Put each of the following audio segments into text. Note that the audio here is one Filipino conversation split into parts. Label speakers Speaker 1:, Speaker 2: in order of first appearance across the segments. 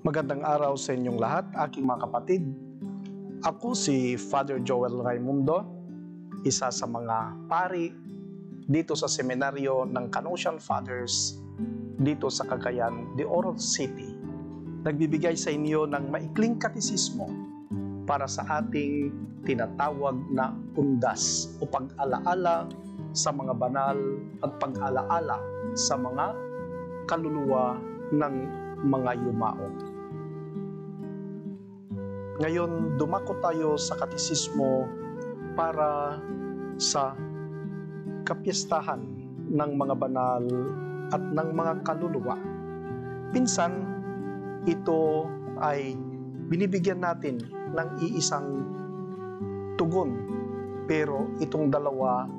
Speaker 1: Magandang araw sa inyong lahat, aking mga kapatid. Ako si Father Joel Raimundo, isa sa mga pari dito sa seminaryo ng Canossian Fathers dito sa Cagayan de Oro City. Nagbibigay sa inyo ng maikling katisismo para sa ating tinatawag na undas o pag-alaala sa mga banal at pag-alaala sa mga kaluluwa ng mga yumao. Ngayon, dumako tayo sa katisismo para sa kapistahan ng mga banal at ng mga kaluluwa. Pinsan, ito ay binibigyan natin ng iisang tugon, pero itong dalawa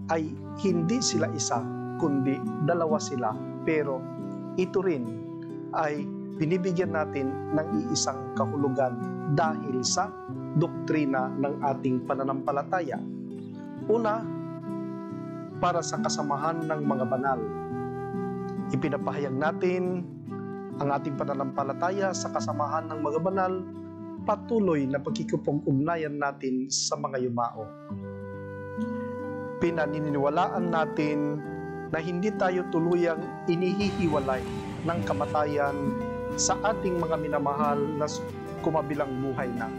Speaker 1: ay hindi sila isa, kundi dalawa sila, pero ito rin ay binibigyan natin ng iisang kahulugan dahil sa doktrina ng ating pananampalataya. Una, para sa kasamahan ng mga banal. Ipinapahayag natin ang ating pananampalataya sa kasamahan ng mga banal, patuloy na pagkikipag-ugnayan natin sa mga yumao. Pinaniniwalaan natin na hindi tayo tuluyang inihihiwalay ng kamatayan sa ating mga minamahal na kumabilang buhay na.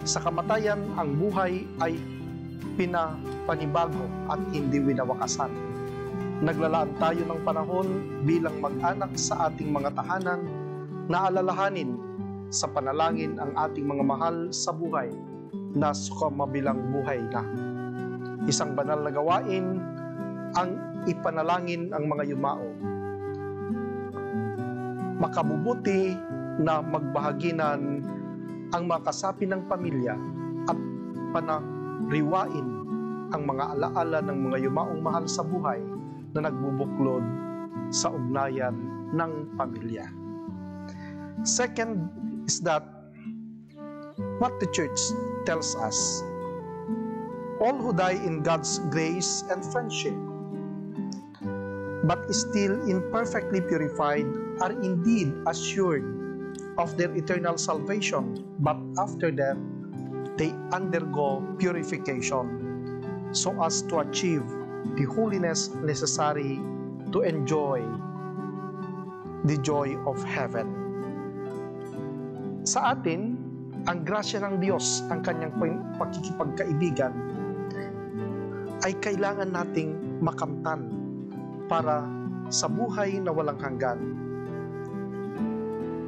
Speaker 1: Sa kamatayan, ang buhay ay pinapanibago at hindi winawakasan. Naglalaan tayo ng panahon bilang mag-anak sa ating mga tahanan na alalahanin sa panalangin ang ating mga mahal sa buhay na kumabilang buhay na. Isang banal na gawain ang ipanalangin ang mga yumao. Makabubuti na magbahaginan ang mga kasapi ng pamilya at panariwain ang mga alaala ng mga yumaong mahal sa buhay na nagbubuklod sa ugnayan ng pamilya. Second is that what the church tells us, all who die in God's grace and friendship but still imperfectly purified are indeed assured of their eternal salvation, but after death they undergo purification so as to achieve the holiness necessary to enjoy the joy of heaven. Sa atin, ang grasya ng Diyos, ang kanyang pakikipagkaibigan ay kailangan nating makamtan para sa buhay na walang hanggan.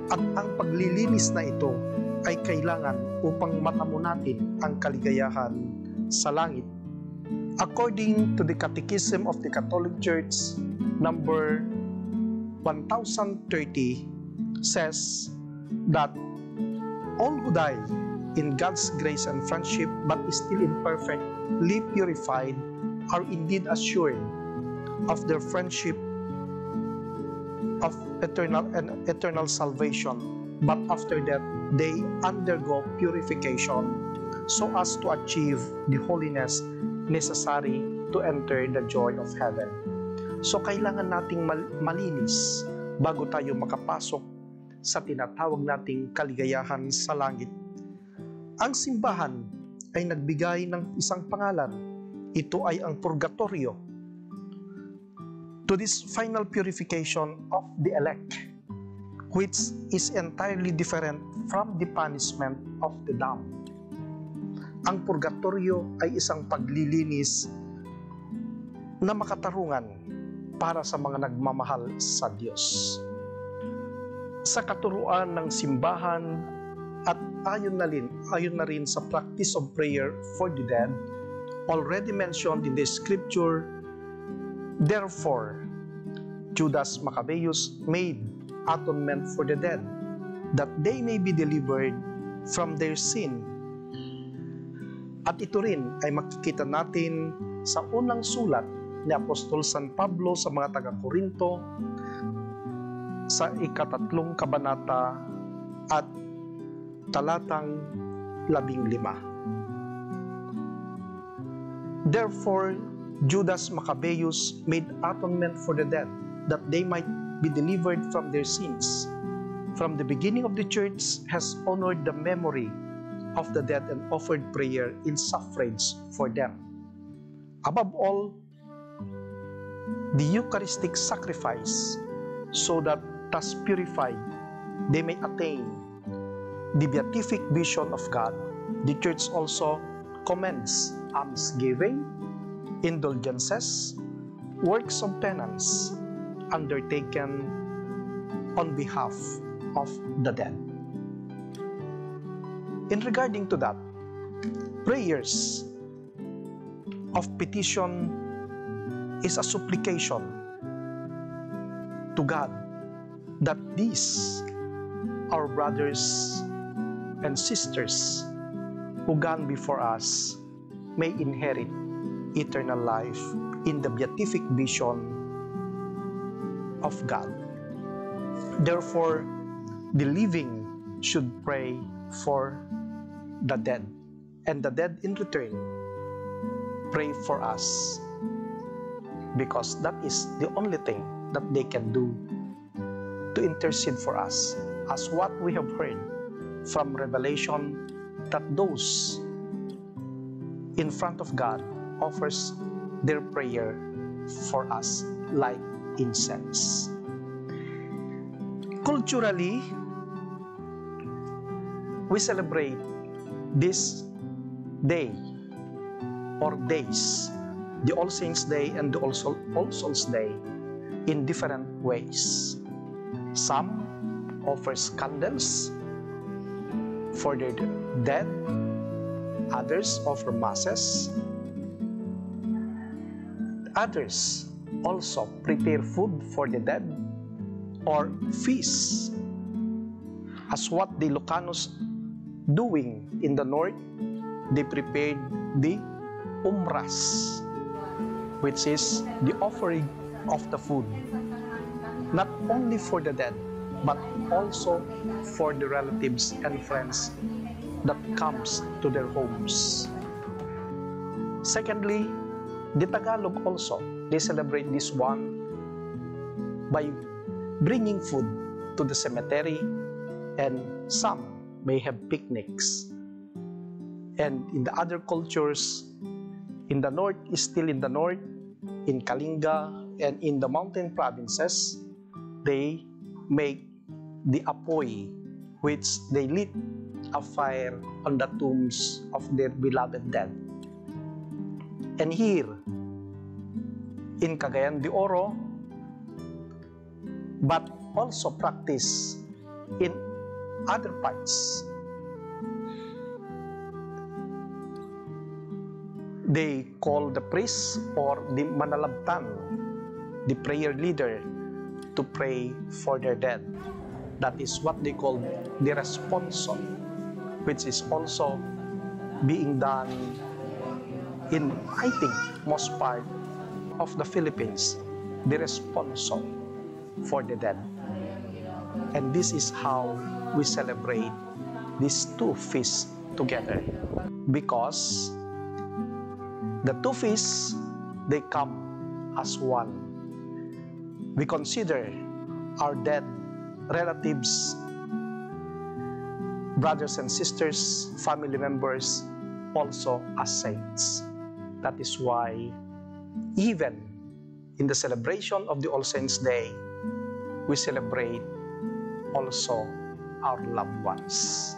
Speaker 1: At ang paglilinis na ito ay kailangan upang matamo natin ang kaligayahan sa langit. According to the Catechism of the Catholic Church, number 1030, says that all who die in God's grace and friendship but still imperfectly purified are indeed assured of their friendship of eternal salvation, but after that they undergo purification so as to achieve the holiness necessary to enter the joy of heaven. So kailangan nating malinis bago tayo makapasok sa tinatawag nating kaligayahan sa langit. Ang simbahan ay nagbigay ng isang pangalan. Ito ay ang purgatorio, to this final purification of the elect, which is entirely different from the punishment of the damned. Ang purgatorio ay isang paglilinis na makatarungan para sa mga nagmamahal sa Diyos. Sa katuruan ng simbahan at ayon na rin sa practice of prayer for the dead, already mentioned in the scripture, therefore, Judas Maccabeus made atonement for the dead, that they may be delivered from their sin. At ito rin ay makikita natin sa unang sulat ni Apostol San Pablo sa mga taga-Korinto sa 3 kabanata at talatang 15. Therefore, Judas Maccabeus made atonement for the dead, that they might be delivered from their sins. From the beginning of the church has honored the memory of the dead and offered prayer in suffrage for them. Above all, the Eucharistic sacrifice, so that thus purified they may attain the beatific vision of God. The church also commends almsgiving, indulgences, works of penance undertaken on behalf of the dead. In regarding to that, prayers of petition is a supplication to God that these, our brothers and sisters who gone before us, may inherit eternal life in the beatific vision of God. Therefore, the living should pray for the dead, and the dead in return pray for us, because that is the only thing that they can do to intercede for us, as what we have heard from Revelation, that those in front of God offers their prayer for us like incense. Culturally, we celebrate this day or days, the All Saints' Day and the All Souls' Day, in different ways. Some offers candles for their dead, others offer masses, others also prepare food for the dead or feasts, as what the Ilocanos doing in the north. They prepared the umras, which is the offering of the food, not only for the dead, but also for the relatives and friends that comes to their homes. Secondly, the Tagalog also, they celebrate this one by bringing food to the cemetery, and some may have picnics. And in the other cultures, in the north, is still in the north, in Kalinga and in the mountain provinces, they make the apoy, which they lit a fire on the tombs of their beloved dead. And here, in Cagayan de Oro, but also practice in other parts, they call the priest or the manalabtan, the prayer leader, to pray for their dead. That is what they call the responso, which is also being done in, I think, most part of the Philippines, the responso for the dead. And this is how we celebrate these two feasts together, because the two feasts, they come as one. We consider our dead relatives, brothers and sisters, family members, also as saints. That is why even in the celebration of the All Saints' Day, we celebrate also our loved ones.